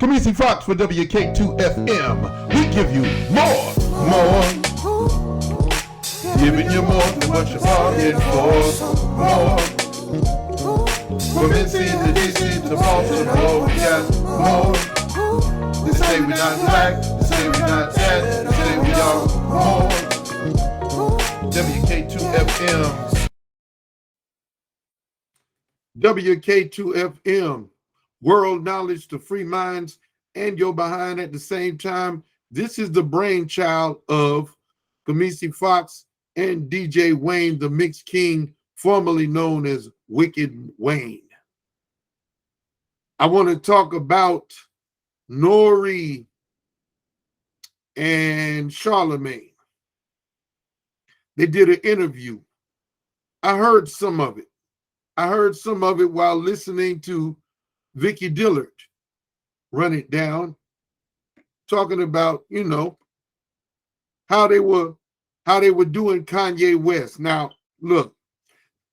Kamisi Fox for WK2FM. We give you more. Giving you more than what you're bargaining for. More. From NC to DC to Baltimore, we got more. They say we're not black, they say we're not that, they say we are more. WK2FM. WK2FM. World knowledge to free minds and your behind at the same time. This is the brainchild of Kamisi Fox and DJ Wayne, the Mix King, formerly known as Wicked Wayne. I want to talk about Nore and Charlemagne. They did an interview. I heard some of it. I heard some of it while listening to Vicky Dillard run it down, talking about, you know, how they were doing Kanye West. Now, look,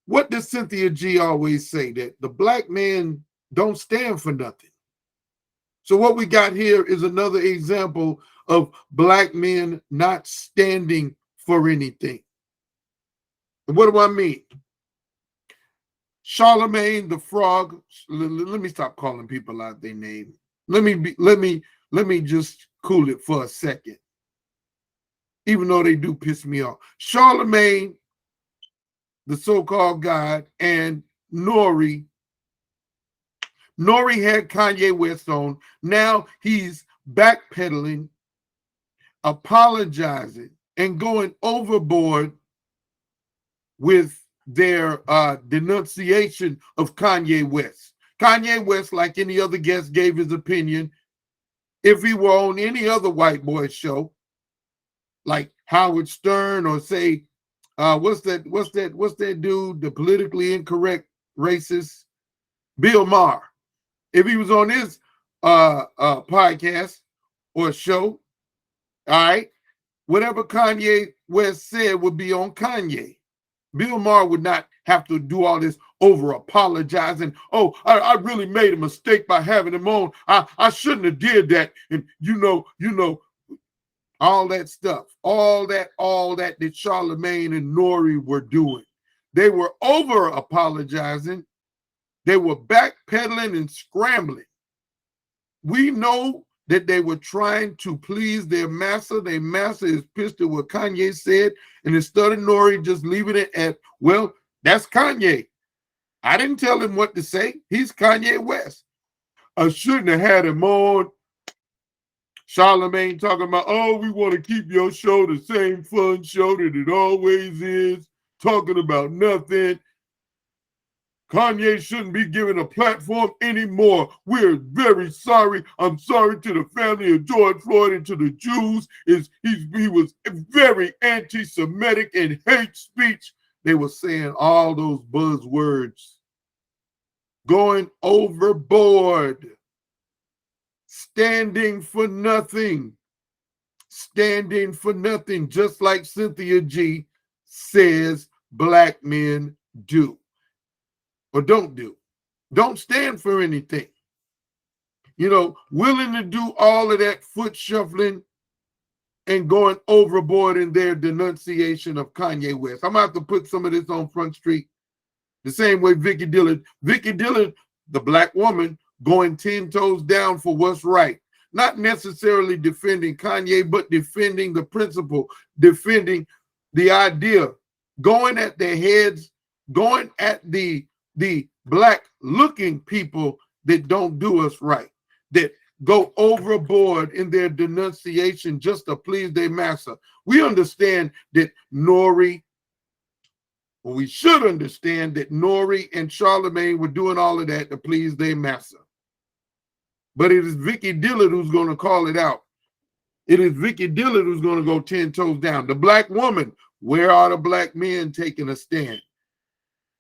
what does Cynthia G always say? That the black man don't stand for nothing. So what we got here is another example of black men not standing for anything. And what do I mean? Charlemagne the Frog. Let me stop calling people out their name. Let me just cool it for a second. Even though they do piss me off. Charlemagne, the so-called God, and Nore had Kanye West on. Now he's backpedaling, apologizing, and going overboard with their denunciation of Kanye West. Kanye West, like any other guest, gave his opinion. If he were on any other white boy show, like Howard Stern, or say, what's that dude, the politically incorrect racist, Bill Maher. If he was on his podcast or show, all right, whatever Kanye West said would be on Kanye. Bill Maher would not have to do all this over apologizing. Oh, I really made a mistake by having him on. I shouldn't have did that. And you know, all that stuff, all that Charlemagne and Nore were doing. They were over apologizing. They were backpedaling and scrambling. We know that they were trying to please their master. Their master is pissed at what Kanye said. And instead of Nore just leaving it at, well, that's Kanye. I didn't tell him what to say. He's Kanye West. I shouldn't have had him on. Charlemagne talking about, oh, we want to keep your show the same fun show that it always is, talking about nothing. Kanye shouldn't be given a platform anymore. We're very sorry. I'm sorry to the family of George Floyd and to the Jews. He was very anti-Semitic and hate speech. They were saying all those buzzwords. Going overboard. Standing for nothing. Standing for nothing. Just like Cynthia G says black men do. Or don't do. Don't stand for anything. You know, willing to do all of that foot shuffling and going overboard in their denunciation of Kanye West. I'm going to have to put some of this on Front Street. The same way Vicky Dillard, the black woman, going 10 toes down for what's right. Not necessarily defending Kanye, but defending the principle, defending the idea, going at their heads, going at the black looking people that don't do us right, that go overboard in their denunciation just to please their master. We understand that we should understand that Nore and Charlemagne were doing all of that to please their master. But it is Vicky Dillard who's going to call it out. It is Vicky Dillard who's going to go 10 toes down. The black woman, where are the black men taking a stand?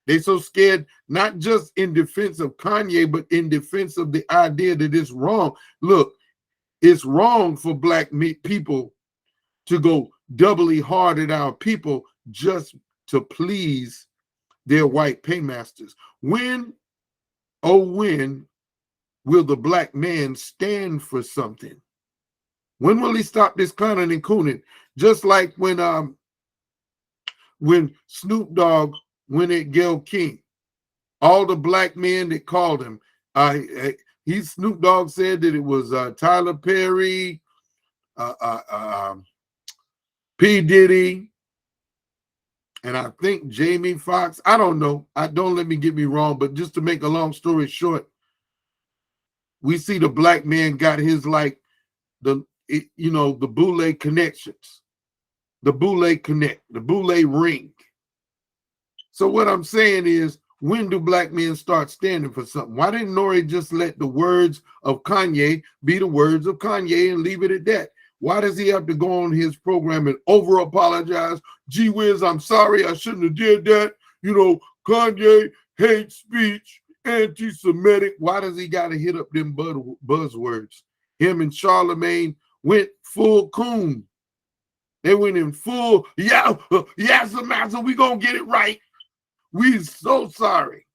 They so scared, not just in defense of Kanye, but in defense of the idea that it's wrong. Look, it's wrong for black people to go doubly hard at our people just to please their white paymasters. When will the black man stand for something? When will he stop this clowning and cooning? Just like when Snoop Dogg went at Gayle King, all the black men that called him, Snoop Dogg said that it was Tyler Perry, P. Diddy, and I think Jamie Foxx. I don't know. Don't let me get me wrong, but just to make a long story short, we see the black man got his the Boule connections, the Boule connect, the Boule ring. So what I'm saying is, when do black men start standing for something? Why didn't Nore just let the words of Kanye be the words of Kanye and leave it at that? Why does he have to go on his program and over apologize? Gee whiz, I'm sorry, I shouldn't have did that. Kanye, hate speech, anti-Semitic. Why does he got to hit up them buzzwords? Him and Charlemagne went full coon. They went in full, yes, master, we gonna get it right. We so sorry.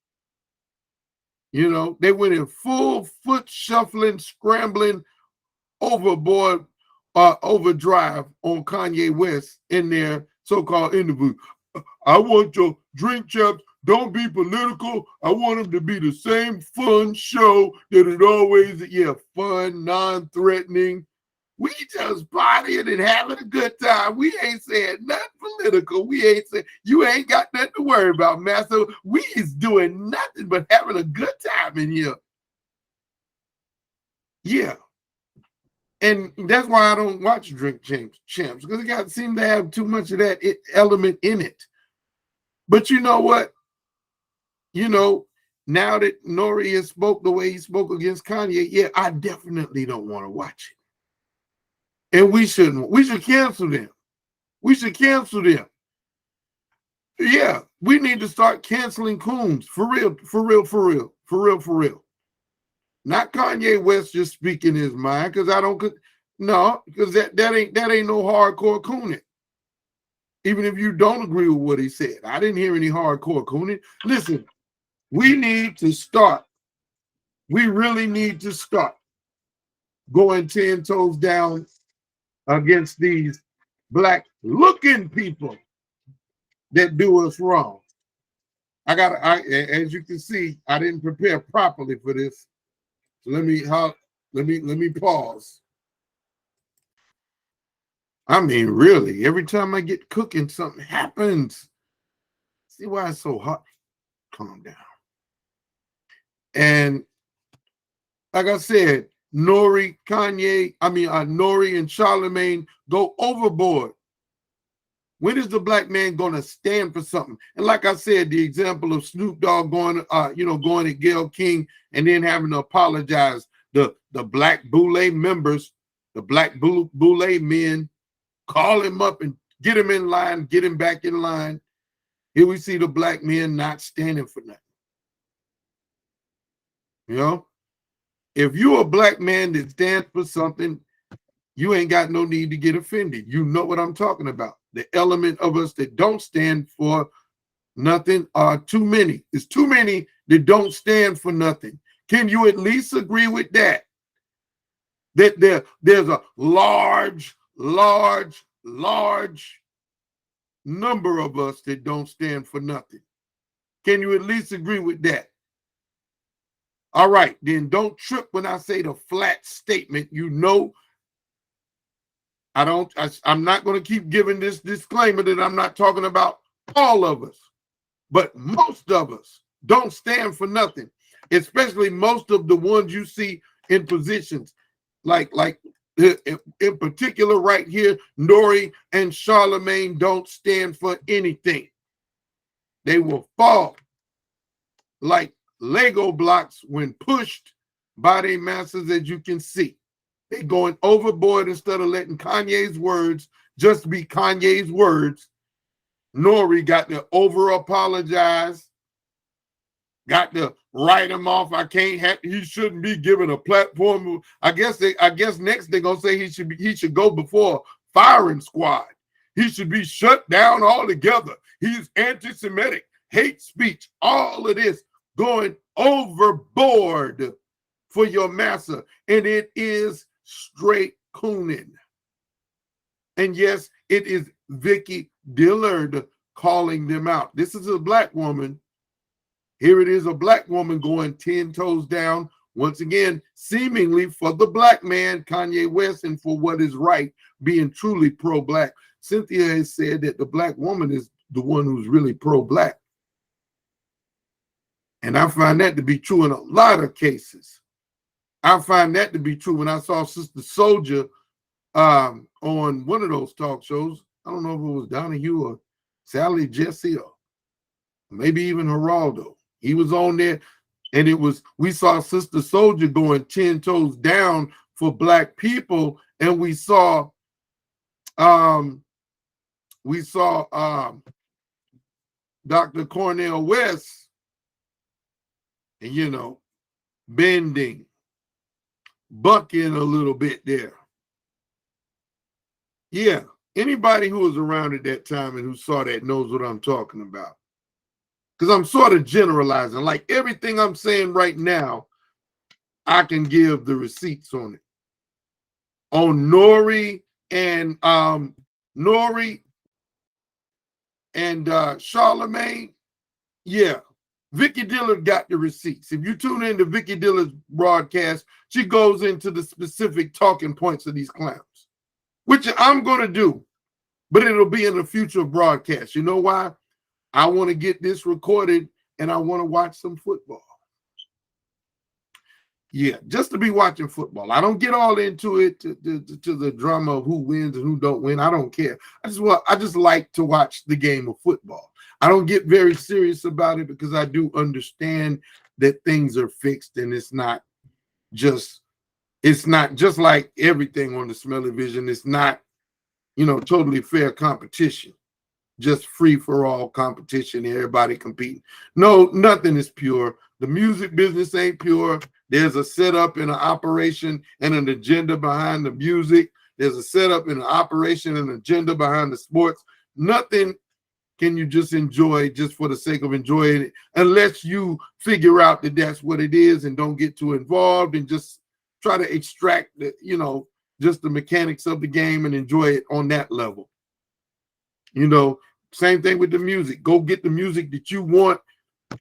They went in full foot shuffling, scrambling, overboard, overdrive on Kanye West in their so-called interview. I want your Drink Chumps, don't be political. I want them to be the same fun show that it always is. Fun, non-threatening. We just partying and having a good time. We ain't saying nothing political. We ain't saying, you ain't got nothing to worry about, master. We is doing nothing but having a good time in here. Yeah. And that's why I don't watch Drink Chumps, because it seem to have too much of that element in it. But you know what? Now that Nore has spoke the way he spoke against Kanye, yeah, I definitely don't want to watch it. And we shouldn't. We should cancel them. We should cancel them. Yeah, we need to start canceling coons. For real, for real, for real, for real, for real. Not Kanye West just speaking his mind, because because that ain't no hardcore cooning. Even if you don't agree with what he said. I didn't hear any hardcore cooning. Listen, we need to start. We really need to start going 10 toes down against these black looking people that do us wrong. As you can see, I didn't prepare properly for this. So let me pause. I mean, really, every time I get cooking, something happens. See why it's so hot? Calm down. And like I said, Nore and Charlemagne go overboard. When is the black man going to stand for something? And like I said, the example of Snoop Dogg going at Gayle King and then having to apologize. The black Boule members, the black Boule men, call him up and get him in line, get him back in line. Here we see the black men not standing for nothing. If you're a black man that stands for something, you ain't got no need to get offended. You know what I'm talking about. The element of us that don't stand for nothing are too many. There's too many that don't stand for nothing. Can you at least agree with that? That there's a large number of us that don't stand for nothing. Can you at least agree with that? All right, then don't trip when I say the flat statement. I'm not going to keep giving this disclaimer that I'm not talking about all of us, but most of us don't stand for nothing, especially most of the ones you see in positions like in particular right here, Nore and Charlemagne don't stand for anything. They will fall like Lego blocks when pushed by their masters, as you can see. They're going overboard instead of letting Kanye's words just be Kanye's words. Nore got to over-apologize, got to write him off. He shouldn't be given a platform. I guess next they're gonna say he should go before firing squad. He should be shut down altogether. He's anti-Semitic, hate speech, all of this going overboard for your massa, and it is straight cooning. And yes, it is Vicky Dillard calling them out. This is a black woman. Here it is, a black woman going 10 toes down, once again, seemingly for the black man, Kanye West, and for what is right, being truly pro-black. Cynthia has said that the black woman is the one who's really pro-black. And I find that to be true in a lot of cases. I find that to be true when I saw Sister Soldier on one of those talk shows. I don't know if it was Donahue or Sally Jesse or maybe even Geraldo. He was on there, and we saw Sister Soldier going 10 toes down for black people, and we saw Dr. Cornel West, and bending, bucking a little bit there. Yeah, anybody who was around at that time and who saw that knows what I'm talking about. Because I'm sort of generalizing. Like everything I'm saying right now, I can give the receipts on it. On Nore and Charlemagne, yeah, Vicky Dillard got the receipts. If you tune into Vicky Dillard's broadcast, she goes into the specific talking points of these clowns, which I'm going to do, but it'll be in a future broadcast. You know why? I want to get this recorded, and I want to watch some football. Yeah, just to be watching football. I don't get all into it to the drama of who wins and who don't win. I don't care. I just like to watch the game of football. I don't get very serious about it because I do understand that things are fixed, and it's not just like everything on the Smelly Vision. It's not, totally fair competition. Just free for all competition, everybody competing. No, nothing is pure. The music business ain't pure. There's a setup and an operation and an agenda behind the music. There's a setup and an operation and an agenda behind the sports. Nothing can you just enjoy just for the sake of enjoying it, unless you figure out that that's what it is and don't get too involved and just try to extract the, just the mechanics of the game and enjoy it on that level. Same thing with the music. Go get the music that you want,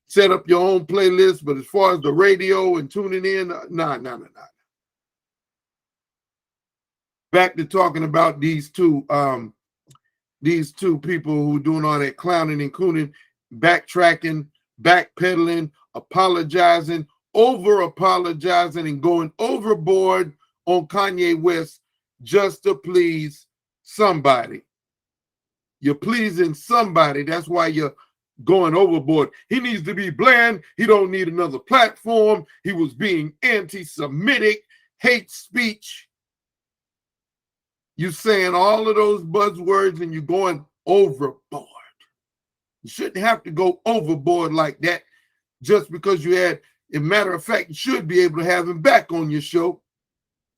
set up your own playlist. But as far as the radio and tuning in, nah. Back to talking about these two people who are doing all that clowning and cooning, backtracking, backpedaling, apologizing, over-apologizing, and going overboard on Kanye West just to please somebody. You're pleasing somebody. That's why you're going overboard. He needs to be bland. He don't need another platform. He was being anti-Semitic, hate speech. You're saying all of those buzzwords and you're going overboard. You shouldn't have to go overboard like that just because you had, as a matter of fact, you should be able to have him back on your show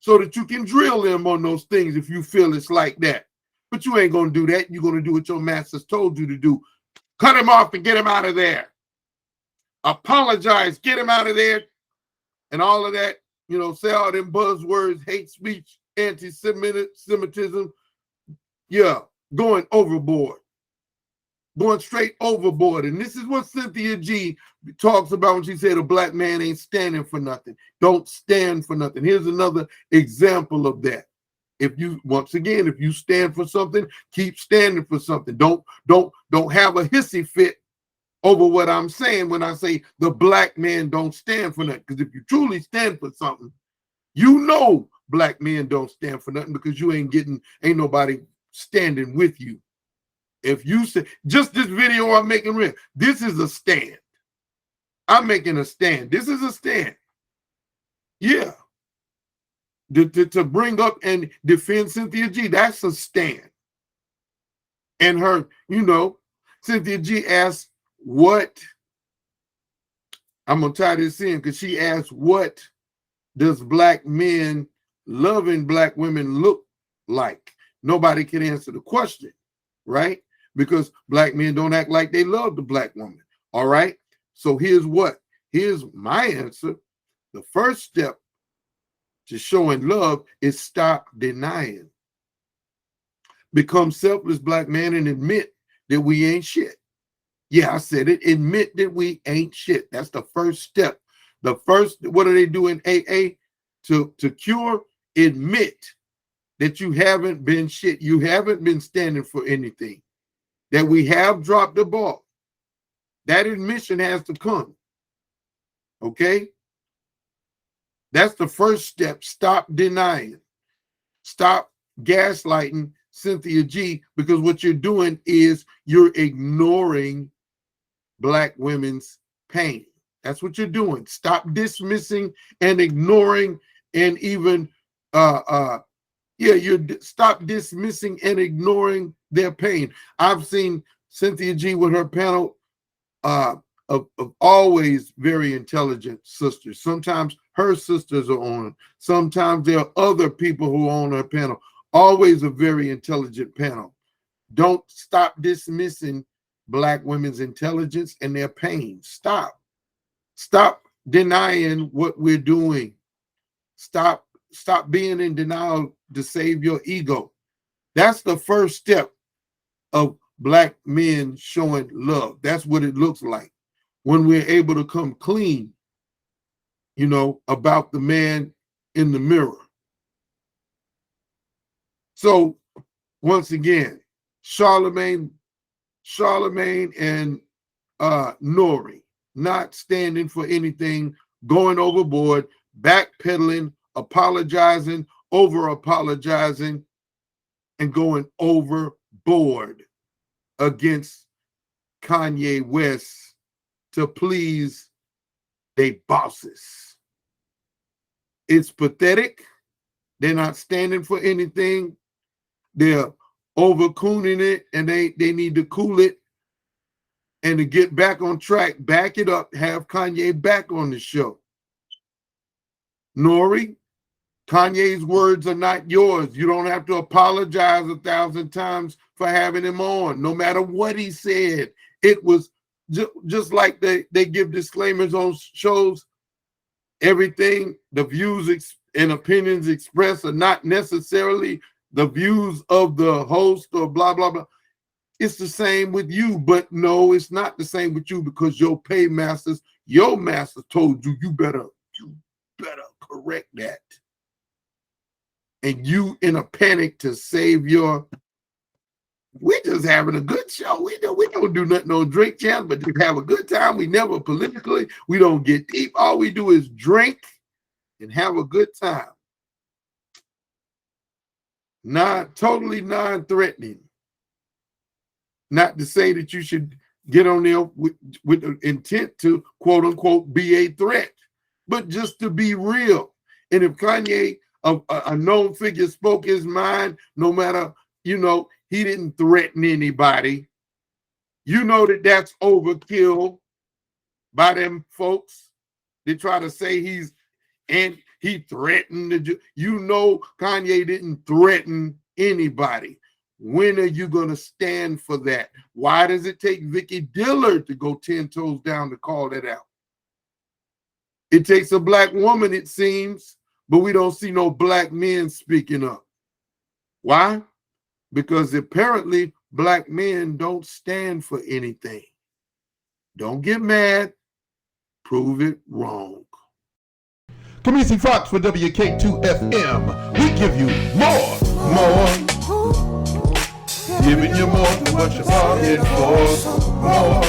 so that you can drill him on those things if you feel it's like that. But you ain't going to do that. You're going to do what your masters told you to do. Cut him off and get him out of there. Apologize, get him out of there. And all of that, say all them buzzwords, hate speech, anti-Semitism. Yeah, going overboard. Going straight overboard. And this is what Cynthia G talks about when she said a black man ain't standing for nothing. Don't stand for nothing. Here's another example of that. If you stand for something, keep standing for something. Don't have a hissy fit over what I'm saying when I say the black man don't stand for nothing. Because if you truly stand for something, black men don't stand for nothing because ain't nobody standing with you. If you say, just this video I'm making real, this is a stand. I'm making a stand. This is a stand. Yeah. To bring up and defend Cynthia G, that's a stand. And her, Cynthia G asked what, I'm going to tie this in because she asked, what does black men loving black women look like? Nobody can answer the question, right? Because black men don't act like they love the black woman, all right? So here's my answer. The first step to showing love is stop denying. Become selfless black man and admit that we ain't shit. Yeah, I said it. Admit that we ain't shit. That's the first step. The first, what do they do in AA? To cure, admit that you haven't been shit. You haven't been standing for anything. That we have dropped the ball. That admission has to come. Okay? That's the first step. Stop denying. Stop gaslighting Cynthia G, because what you're doing is you're ignoring black women's pain. That's what you're doing. Stop dismissing and ignoring and even stop dismissing and ignoring their pain. I've seen Cynthia G with her panel of always very intelligent sisters. Sometimes her sisters are on. Sometimes there are other people who are on her panel. Always a very intelligent panel. Don't stop dismissing black women's intelligence and their pain. Stop. Stop denying what we're doing. Stop being in denial to save your ego. That's the first step of black men showing love. That's what it looks like when we're able to come clean, about the man in the mirror. So once again, Charlemagne and Nore not standing for anything, going overboard, backpedaling, apologizing, over-apologizing, and going overboard against Kanye West to please their bosses. It's pathetic. They're not standing for anything. They're over-cooning it, and they need to cool it. And to get back on track, back it up, have Kanye back on the show. Nore, Kanye's words are not yours. You don't have to apologize 1,000 times for having him on, no matter what he said. It was just like they give disclaimers on shows. Everything, the views and opinions expressed are not necessarily the views of the host or blah, blah, blah. It's the same with you, but no, it's not the same with you, because your paymasters, your master told you, you better correct that. And you in a panic to save your, we're just having a good show. We don't do nothing on Drink Chumps, but just have a good time. We never politically, we don't get deep. All we do is drink and have a good time. Totally non-threatening. Not to say that you should get on there with the intent to, quote unquote, be a threat, but just to be real. And if Kanye, a known figure, spoke his mind, no matter, he didn't threaten anybody. That's overkill by them folks. They try to say he threatened. Kanye didn't threaten anybody. When are you going to stand for that? Why does it take Vicky Dillard to go 10 toes down to call that out? It takes a black woman, it seems, but we don't see no black men speaking up. Why? Because apparently black men don't stand for anything. Don't get mad. Prove it wrong. Kamisi Fox for WK2FM. We give you more. Giving you more than what you're bargaining for. More.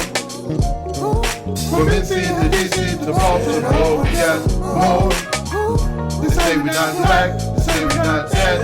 From NC to DC to Baltimore, we got more. They say we're not black, they say we're not that.